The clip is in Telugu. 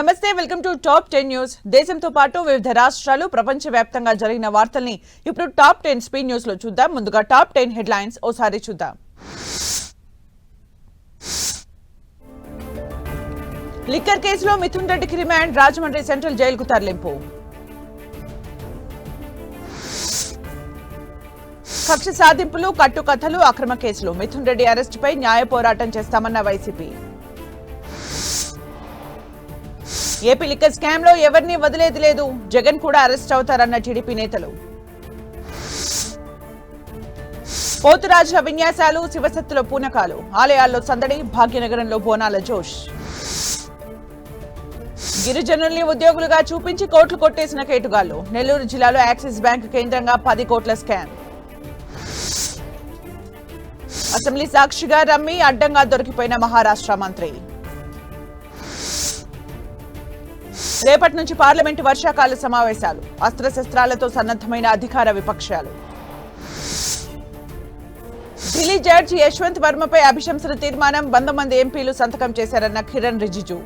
నమస్తే వెల్కమ్ టు టాప్ 10 న్యూస్. దేశంతో పాటు వివిధ రాష్ట్రాలు ప్రపంచవ్యాప్తంగా జరిగిన వార్తల్ని ఇప్పుడు టాప్ 10 స్పీడ్ న్యూస్ లో చూద్దాం. ముందుగా టాప్ 10 హెడ్లైన్స్ ఓసారి చూద్దాం. లిక్కర్ కేసులో మిథున్ రెడ్డికి రిమాండ్, రాజమండ్రి సెంట్రల్ జైలుకు తరలింపు. కక్ష సాధింపులు, కట్టుకథలు, అక్రమ కేసులు, మిథున్ రెడ్డి అరెస్టుపై న్యాయ పోరాటం చేస్తామన్న వైసీపీ. ఏపీ లిక్కర్ స్కామ్ లో ఎవరిని వదిలేది లేదు, జగన్ కూడా అరెస్ట్ అవుతారన్న టీడీపీ నేతలు. పోతురాజుల విన్యాసాలు, శివసత్తుల పూనకాలు, ఆలయాల్లో సందడి, భాగ్యనగరంలో బోనాల జోష్. గిరిజనుల్ని ఉద్యోగులుగా చూపించి కోట్లు కొట్టేసిన కేటుగాళ్లు, నెల్లూరు జిల్లాలో యాక్సిస్ బ్యాంక్ కేంద్రంగా 10 కోట్ల స్కామ్. అసెంబ్లీ సాక్షిగా రమ్మి అడ్డంగా దొరికిపోయిన మహారాష్ట్ర మంత్రి. రేపటి నుంచి పార్లమెంటు వర్షాకాల సమావేశాలు, అస్త్రశస్త్రాలతో సన్నద్దమైన అధికార విపక్షాలు. ఢిల్లీ జడ్జి యశ్వంత్ వర్మపై అభిశంసన తీర్మానం, 100 మంది ఎంపీలు సంతకం చేశారన్న కిరణ్ రిజిజు.